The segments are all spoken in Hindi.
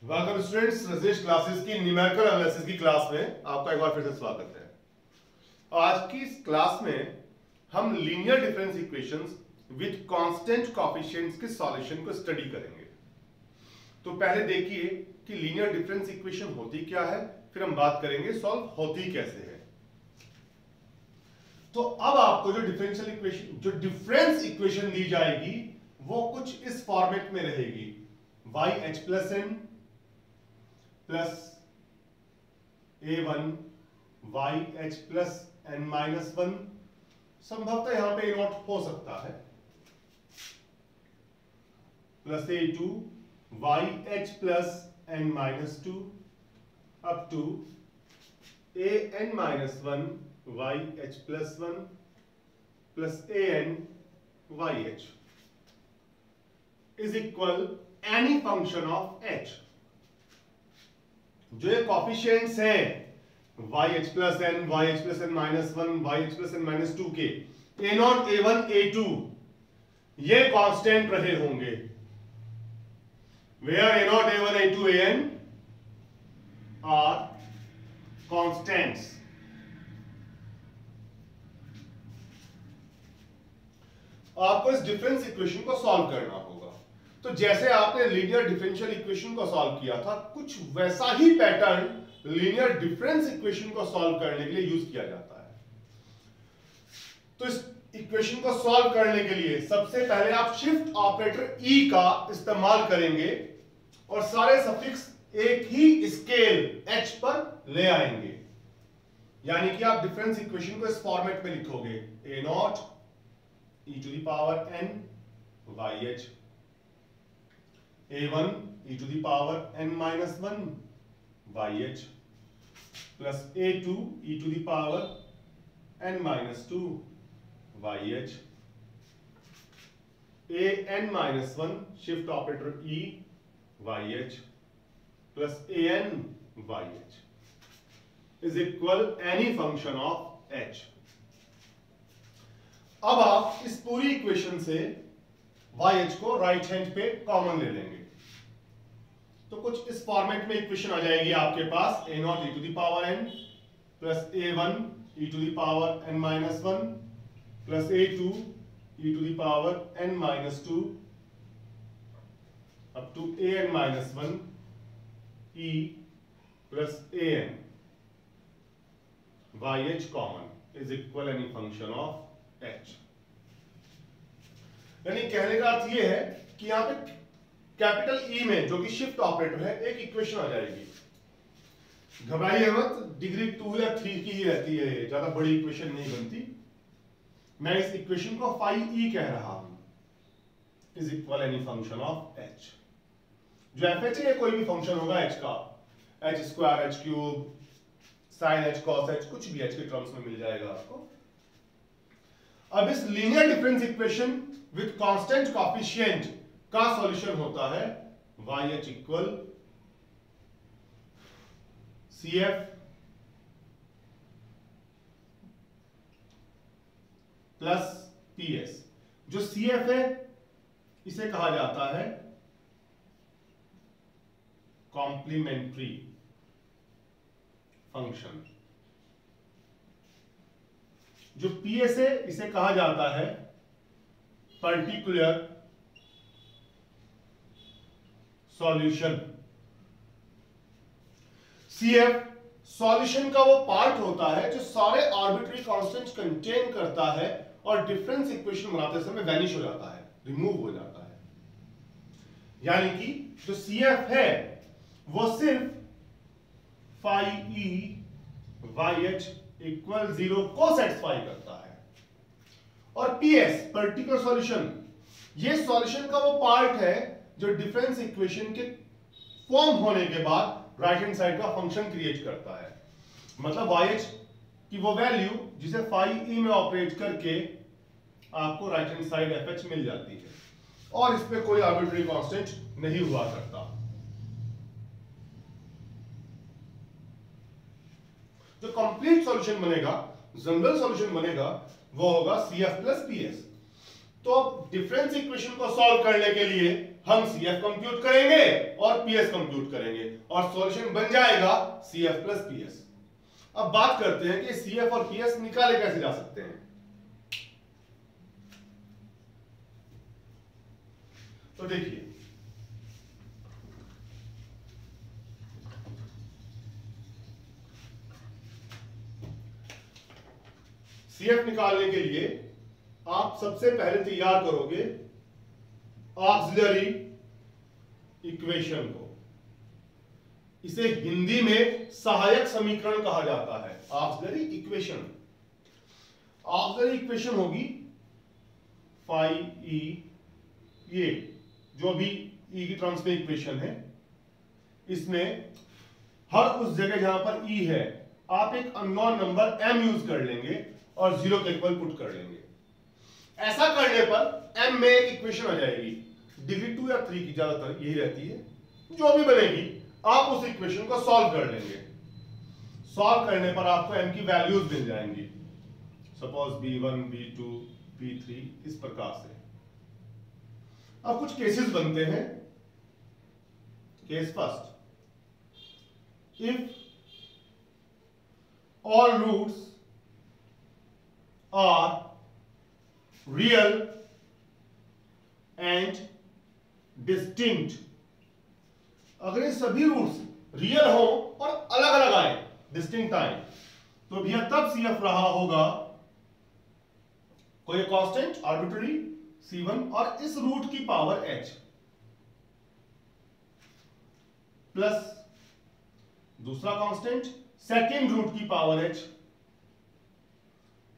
वेलकम स्टूडेंट्स, रजेश क्लासेस की न्यूमेरिकल एनालिसिस की क्लास में आपका एक बार फिर से स्वागत है। आज की इस क्लास में हम linear difference equations with constant coefficients के सॉल्यूशन को स्टडी करेंगे। तो पहले देखिए कि लीनियर डिफरेंस इक्वेशन होती क्या है, फिर हम बात करेंगे सॉल्व होती कैसे है। तो अब आपको जो डिफरेंस इक्वेशन दी जाएगी वो कुछ इस फॉर्मेट में रहेगी, YH plus n plus a1 YH plus n minus one, संभवतः यहां पे नोट हो सकता है, plus a2 YH plus n minus two up to an minus one YH plus one plus an YH is equal any function of h। जो ये कोएफिशिएंट्स हैं YH plus n, YH plus n minus one, YH plus n minus two के a0 a1 a2 ये कांस्टेंट रहे होंगे, where a0 a1 a2 an are constants। आपको इस डिफरेंस इक्वेशन को सॉल्व करना होगा। तो जैसे आपने लीनियर डिफरेंशियल इक्वेशन को सॉल्व किया था, कुछ वैसा ही पैटर्न लीनियर डिफरेंस इक्वेशन को सॉल्व करने के लिए यूज किया जाता है। तो इस इक्वेशन को सॉल्व करने के लिए सबसे पहले आप शिफ्ट ऑपरेटर E का इस्तेमाल करेंगे और सारे सफिक्स एक ही स्केल H पर ले आएंगे। यानी कि आप डिफरेंस इक्वेशन को इस फॉर्मेट में लिखोगे, a0 e to the power n YH, a1 e to the power n minus 1 YH plus a2 e to the power n minus 2 YH, a n minus 1 shift operator E YH plus an YH is equal any function of H। अब आप इस पूरी इक्वेशन से YH को राइट हैंड पे कॉमन ले लेंगे, तो कुछ इस फॉर्मेट में इक्वेशन आ जाएगी आपके पास, a0 e to the power n plus a1 e to the power n minus one plus a2 e to the power n minus two up to an minus one e plus an YH common is equal any function of H। यानी कहने का अर्थ यह है कि यहां पे कैपिटल E में जो कि शिफ्ट ऑपरेटर है एक इक्वेशन आ जाएगी। घबराइए मत, डिग्री 2 या 3 की ही रहती है, ज्यादा बड़ी इक्वेशन नहीं बनती। मैं इस इक्वेशन को फाई E कह रहा हूं, is equal any function of H। जो FH है कोई भी फंक्शन होगा H का, h square, h cube, sine h, cos h, कुछ भी h के टर्म्स में मिल जाएगा आपको। अब इस linear difference equation with constant coefficient का सॉल्यूशन होता है YH equal CF plus PS। जो CF है इसे कहा जाता है कॉम्प्लीमेंट्री फंक्शन, जो PS है इसे कहा जाता है पर्टिकुलर सॉल्यूशन। CF सॉल्यूशन का वो पार्ट होता है जो सारे आर्बिट्री कांस्टेंट्स कंटेन करता है और डिफरेंस इक्वेशन बनाते समय वैनिश हो जाता है, रिमूव हो जाता है। यानी कि जो CF है वो सिर्फ फाई E YH इक्वल 0 को सेटिस्फाई करता है, और PS पर्टिकुलर सॉल्यूशन, ये सॉल्यूशन का वो पार्ट है जो डिफरेंस इक्वेशन के फॉर्म होने के बाद राइट हैंड साइड का फंक्शन क्रिएट करता है। मतलब YH की वो वैल्यू जिसे फाई E में ऑपरेट करके आपको राइट हैंड साइड FH मिल जाती है, और इस पे कोई आर्बिट्री कांस्टेंट नहीं हुआ करता। जो कंप्लीट सॉल्यूशन बनेगा, जनरल सॉल्यूशन बनेगा, वो होगा CF प्लस PS। तो अब डिफरेंस इक्वेशन को सॉल्व करने के लिए हम CF कंप्यूट करेंगे और PS कंप्यूट करेंगे और सॉल्यूशन बन जाएगा CF प्लस PS। अब बात करते हैं कि CF और PS निकाले कैसे जा सकते हैं। तो देखिए, CF निकालने के लिए आप सबसे पहले तैयार करोगे ऑक्सिलरी इक्वेशन को। इसे हिंदी में सहायक समीकरण कहा जाता है, ऑक्सिलरी इक्वेशन। ऑक्सिलरी इक्वेशन होगी फाई ई, ये जो भी ई की टर्म्स में इक्वेशन है, इसमें हर उस जगह जहां पर ई है आप एक अननोन नंबर m यूज कर लेंगे और 0 के इक्वल पुट कर लेंगे। ऐसा करने पर m में एक इक्वेशन आ जाएगी, डिग्री 2 या 3 की ज्यादातर यही रहती है, जो भी बनेगी आप उस इक्वेशन को सॉल्व कर लेंगे। सॉल्व करने पर आपको m की वैल्यूज मिल जाएंगी, सपोज b1 b2 b3 इस प्रकार से। अब कुछ केसेस बनते हैं। Case first, if all roots are real and distinct, अगर ये सभी रूट्स रियल हो और अलग अलग आए, डिस्टिंक्ट आए, तो भैया तब CF रहा होगा कोई कांस्टेंट आर्बिट्ररी C1 और इस रूट की पावर h प्लस दूसरा कांस्टेंट सेकेंड रूट की power h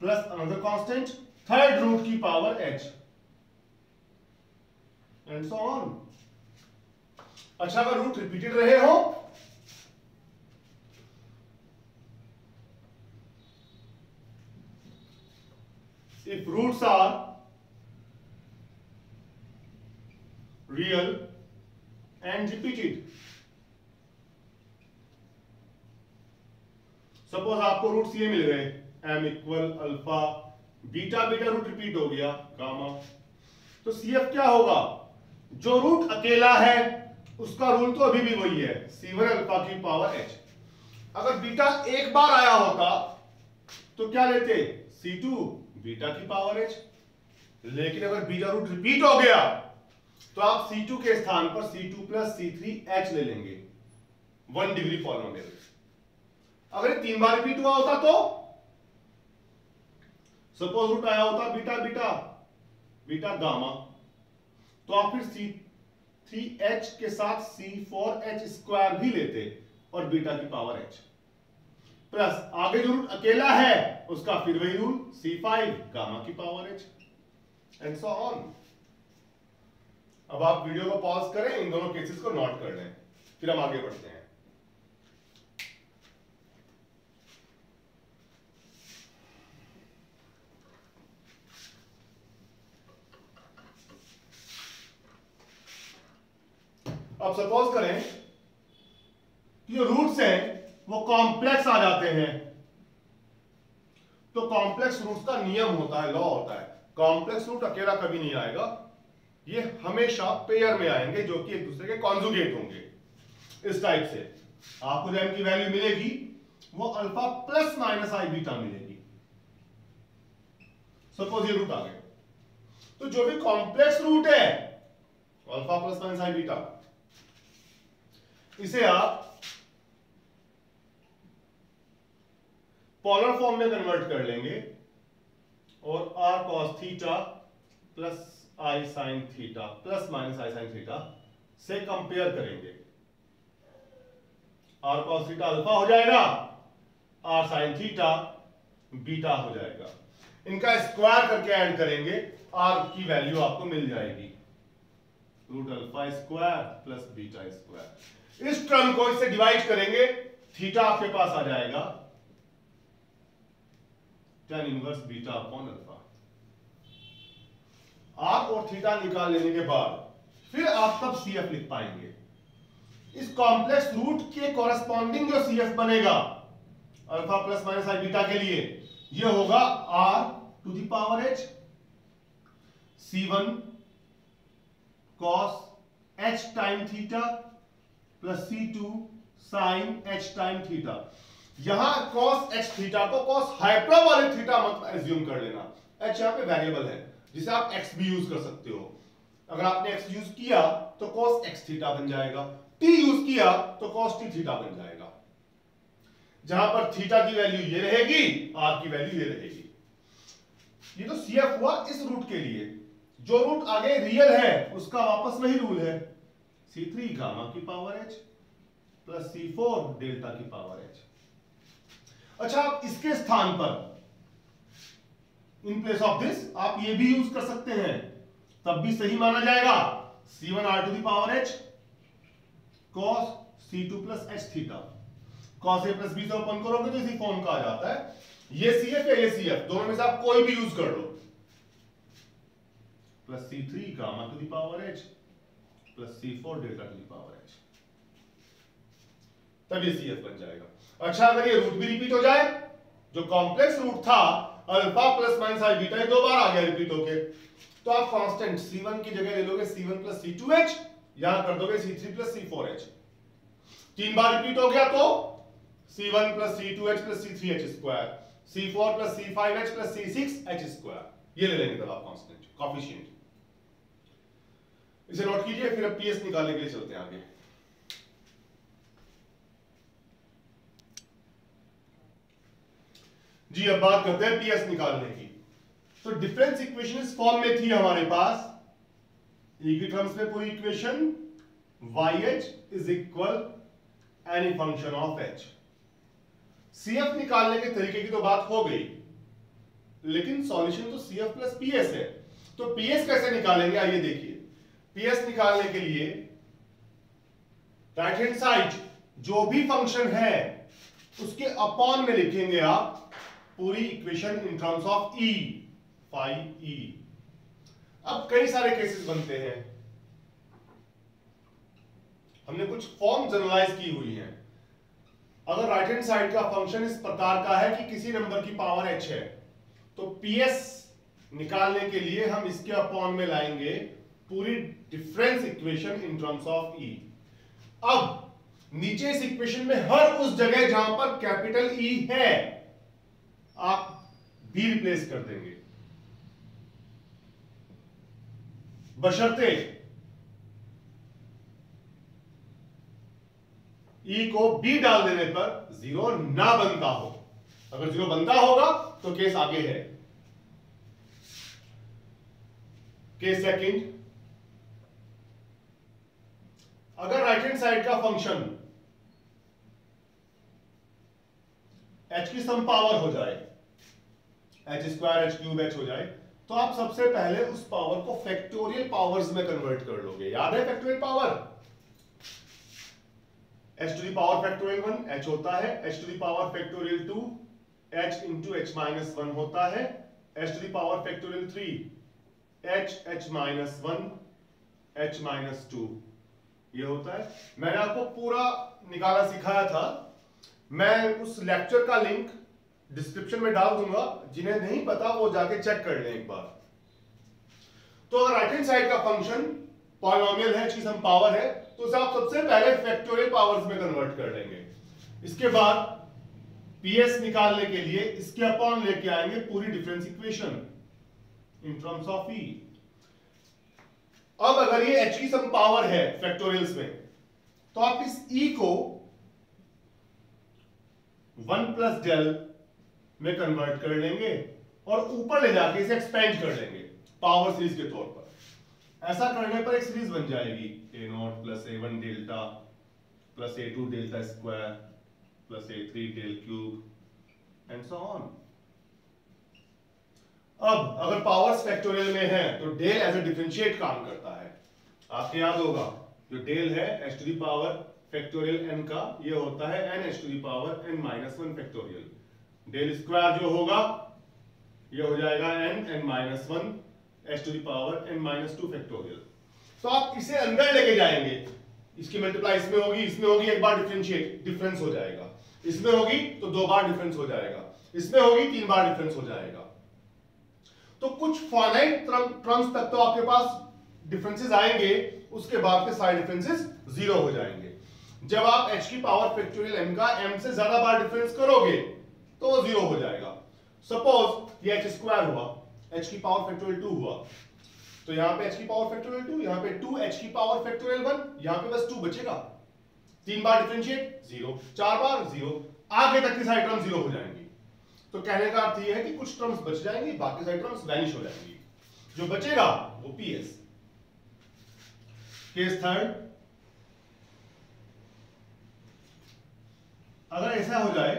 plus another constant third root की power h and so on. अच्छा, अगर रूट रिपीटेड रहे हो if roots are real and repeated, suppose आपको रूट्स ये मिल गए m equal alpha beta, beta root repeat हो गया गामा, तो CF क्या होगा? जो रूट अकेला है उसका रूल तो अभी भी वही है, C1 अल्फा की पावर h। अगर बीटा एक बार आया होता तो क्या लेते? C2 बीटा की पावर h। लेकिन अगर बीटा रूट रिपीट हो गया तो आप C2 के स्थान पर C2 प्लस C3 h ले लेंगे, 1 डिग्री पॉलिनोमियल। अगर 3 बार रिपीट हुआ होता तो सपोज रूट आया होता बीटा बीटा बीटा गामा, तो आप फिर C3h के साथ C4h स्क्वायर भी लेते और बीटा की पावर h प्लस आगे जो रूट अकेला है उसका फिर वही रूल C5 गामा की power h and so on. अब आप वीडियो को पॉज करें, इन दोनों केसेस को नोट कर लें, फिर हम आगे बढ़ते हैं। अब सपोज करें कि जो रूट्स हैं वो कॉम्प्लेक्स आ जाते हैं, तो कॉम्प्लेक्स रूट्स का नियम होता है, लॉ होता है, कॉम्प्लेक्स रूट अकेला कभी नहीं आएगा, ये हमेशा पेयर में आएंगे जो कि एक दूसरे के कॉन्जुगेट होंगे। इस टाइप से आपको जो m की वैल्यू मिलेगी वो alpha plus minus i beta मिलेगी। सपोज ये रूट आ गए, तो जो भी कॉम्प्लेक्स रूट है alpha plus minus i beta, इसे आप पोलर फॉर्म में कन्वर्ट कर लेंगे और r cos theta plus i sin theta plus minus i sin theta से कंपेयर करेंगे। r cos थीटा अल्फा हो जाएगा, r sin थीटा बीटा हो जाएगा। इनका स्क्वायर करके ऐड करेंगे, r की वैल्यू आपको मिल जाएगी root alpha square plus beta square. इस टर्म को इससे डिवाइड करेंगे, थीटा आपके पास आ जाएगा tan inverse beta upon alpha. आप और थीटा निकाल लेने के बाद फिर आप तब CF लिख पाएंगे। इस कॉम्प्लेक्स रूट के कॉरेस्पॉन्डिंग जो CF बनेगा alpha plus minus i beta के लिए, यह होगा r to the power h C1 cos h time theta plus C2 sine h time theta. यहां cos एच थीटा को cos हाइपरबोलिक थीटा मत एज्यूम कर लेना। एच यहां पे वेरिएबल है जिसे आप x भी यूज कर सकते हो। अगर आपने x यूज किया तो cos x थीटा बन जाएगा, t यूज किया तो cos t थीटा बन जाएगा। जहां पर थीटा की वैल्यू ये रहेगी, r की वैल्यू ये रहेगी। ये तो CF हुआ इस रूट के लिए। जो रूट आगे रियल है उसका वापस वही रूल है, C3 गामा की power h plus C4 delta की पावर h। अच्छा, आप इसके स्थान पर इन प्लेस ऑफ दिस आप ये भी यूज कर सकते हैं, तब भी सही माना जाएगा। C1 r to the power h cos C2 प्लस h थीटा। cos a प्लस b से ओपन करोगे तो इसी फॉर्म का आ जाता है। ये CF या ये CF, दोनों में से आप कोई भी यूज कर लो। Plus C3 gamma to the power h plus C4 delta to the power h, तब ये CF बन जाएगा। अच्छा, अगर ये रूट भी रिपीट हो जाए, जो कॉम्प्लेक्स रूट था alpha plus minus i beta, ये दो बार आ गया रिपीट होके, तो आप कांस्टेंट C1 की जगह ले लोगे C1 प्लस C2h, यहां कर दोगे C3 प्लस C4h। तीन बार रिपीट हो गया तो C1 plus C2h plus C3h square, C4 plus C5h plus C6h square, ये ले लेंगे तब आप कांस्टेंट कोएफिशिएंट। इसे नोट कीजिए, फिर अब PS निकालने के लिए चलते हैं आगे। जी, अब बात करते हैं PS निकालने की। तो डिफरेंस इक्वेशन इस फॉर्म में थी हमारे पास, E की टर्म्स में पूरी equation YH is equal any function of H। CF निकालने के तरीके की तो बात हो गई, लेकिन सॉल्यूशन तो CF प्लस PS है। तो PS कैसे निकालेंगे, आइए देखिए। PS निकालने के लिए राइट हैंड साइड जो भी फंक्शन है उसके अपॉन में लिखेंगे आप पूरी equation in terms of E, phi E। अब कई सारे केसेस बनते हैं, हमने कुछ फॉर्म जनरलाइज की हुई है। अगर राइट हैंड साइड का फंक्शन इस प्रकार का है कि किसी नंबर की पावर h है, तो PS निकालने के लिए हम इसके अपॉन में लाएंगे पूरी difference equation in terms of E। अब नीचे इस इक्वेशन में हर उस जगह जहां पर कैपिटल E है आप भी रिप्लेस कर देंगे, बशर्ते E को B डाल देने पर जीरो ना बनता हो। अगर जीरो बनता होगा तो केस आगे है। केस सेकंड, अगर राइट हैंड साइड का फंक्शन h की सम पावर हो जाए, h square h cube h हो जाए, तो आप सबसे पहले उस पावर को फैक्टोरियल पावर्स में कन्वर्ट कर लोगे। याद है factorial power, h to the power factorial 1 h होता है, h to the power factorial 2 h into h minus 1 होता है, h to the power factorial 3 h minus 1 h minus 2 ये होता है। मैंने आपको पूरा निकाला सिखाया था, मैं उस लेक्चर का लिंक डिस्क्रिप्शन में डाल दूंगा, जिन्हें नहीं पता वो जाके चेक कर लें एक बार। तो अगर राइट हैंड साइड का फंक्शन पॉलिनोमियल है, इसकी सम पावर है, तो उसे आप सबसे पहले फैक्टोरियल पावर्स में कन्वर्ट कर लेंगे। इसके बाद PS निकालने के लिए इसके अपॉन लेके आएंगे पूरी difference equation in terms of E। अब अगर ये h की सम पावर है फैक्टोरियल्स में, तो आप इस E को 1 प्लस डेल में कन्वर्ट कर लेंगे और ऊपर ले जाके इसे एक्सपेंड कर लेंगे पावर सीरीज के तौर पर। ऐसा करने पर एक सीरीज बन जाएगी a0 plus a1 delta plus a2 delta square plus a3 del cube and so on. अब अगर पावर्स फैक्टोरियल में है तो डेल एज अ डिफरेंशिएट काम करता है। आपको याद होगा जो डेल है h to the power factorial n का, ये होता है n h to the power n minus 1 factorial. Del square जो होगा ये हो जाएगा n minus 1 h to the power n minus 2 factorial. तो आप इसे अंदर लेके जाएंगे, इसकी मल्टीप्लाई इसमें होगी, इसमें होगी, एक बार डिफरेंशिएट डिफरेंस हो जाएगा, इसमें होगी तो दो बार डिफरेंस हो जाएगा, इसमें होगी तीन बार डिफरेंस हो जाएगा। तो कुछ फाइनाइट टर्म्स तक तो आपके पास डिफरेंसेस आएंगे, उसके बाद के सारे डिफरेंसेस 0 हो जाएंगे। जब आप h की पावर फैक्टोरियल m का m से ज्यादा बार डिफरेंस करोगे तो वो 0 हो जाएगा। सपोज ये h स्क्वायर हुआ, h की पावर फैक्टोरियल 2 हुआ, तो यहां पे h की पावर फैक्टोरियल 2, यहां पे 2 h की पावर फैक्टोरियल 1, यहां पे बस 2 बचेगा। 3 बार डिफरेंशिएट 0, 4 बार 0, आगे तक की सारी टर्म 0 हो जाएंगी। तो कहने का अर्थ ये है कि कुछ टर्म्स बच जाएंगी, बाकी सारी टर्म्स वैनिश हो जाएंगी। जो बचेगा वो PS। केस थर्ड, अगर ऐसा हो जाए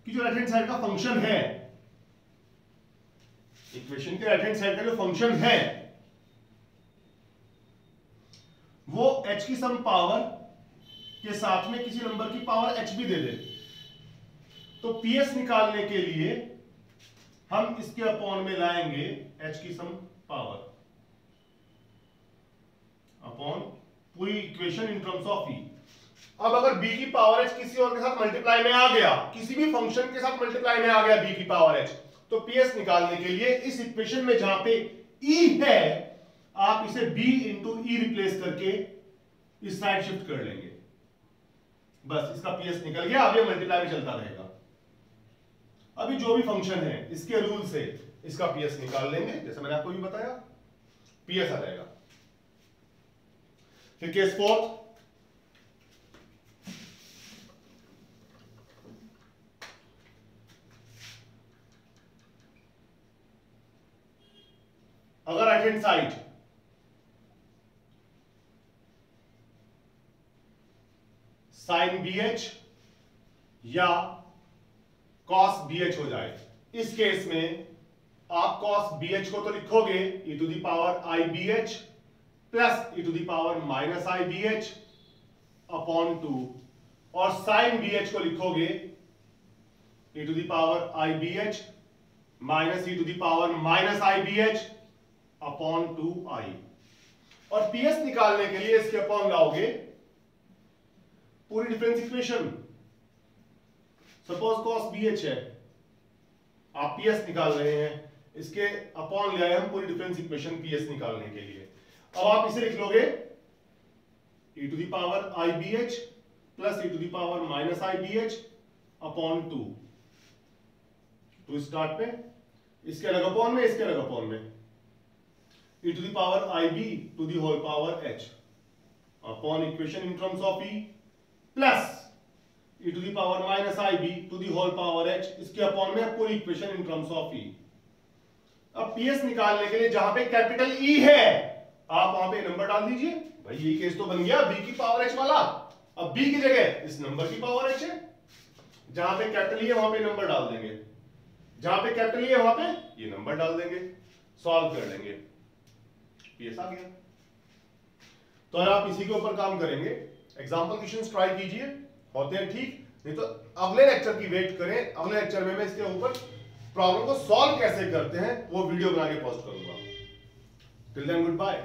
कि जो राइट हैंड साइड का फंक्शन है, इक्वेशन के राइट हैंड साइड का जो फंक्शन है वो h की सम पावर के साथ में किसी नंबर की पावर h भी दे दे, तो PS निकालने के लिए हम इसके अपॉन में लाएंगे h की सम पावर अपॉन पूरी equation in terms of e। अब अगर b की पावर h किसी और के साथ मल्टीप्लाई में आ गया, किसी भी फंक्शन के साथ मल्टीप्लाई में आ गया b की पावर h, तो PS निकालने के लिए इस इक्वेशन में जहां पे e है आप इसे b इंटू e रिप्लेस करके इस साइड शिफ्ट कर लेंगे, बस इसका PS निकल गया। अब ये मल्टीप्लाई में चलता रहेगा। अभी जो भी फंक्शन है इसके रूल से इसका PS निकाल लेंगे, जैसे मैंने आपको भी बताया, PS आ जाएगा। फिर केस फोर्थ, अगर right hand side sine BH या कॉस BH हो जाए, इस केस में आप कॉस BH को तो लिखोगे e to the power IBH plus e to the power minus IBH upon 2, और साइन BH को लिखोगे e to the power IBH minus e to the power minus IBH upon 2i। और PS निकालने के लिए इसके अपॉन लाओगे पूरी difference equation. Suppose cos BH है, आप PS निकाल रहे हैं, इसके अपॉन ले आए हम पूरी डिफरेंस इक्वेशन PS निकालने के लिए। अब आप इसे लिख लोगे e to the power IBH plus e to the power minus IBH upon 2, तो स्टार्ट में इसके अलग अपॉन में, इसके अलग अपॉन में, e to the power IB to the whole power h upon equation in terms of e plus e to the power minus IB to the whole power h, इसके अपॉन में पूरी equation in terms of e। अब PS निकालने के लिए जहां पे कैपिटल E है आप वहां पे नंबर डाल दीजिए। भाई ये केस तो बन गया b की पावर h वाला। अब b की जगह इस नंबर की पावर h है, जहां पे कैपिटल E है वहां पे नंबर डाल देंगे, जहां पे कैपिटल E है वहां पे ये नंबर डाल देंगे, सॉल्व कर लेंगे, PS आ गया। तो अगर आप इसी के ऊपर काम करेंगे, एग्जांपल क्वेश्चंस ट्राई कीजिए, होते हैं ठीक, नहीं तो अगले लेक्चर की वेट करें। अगले लेक्चर में मैं इसके ऊपर प्रॉब्लम को सॉल्व कैसे करते हैं वो वीडियो बना के पोस्ट करूंगा। Till then good bye.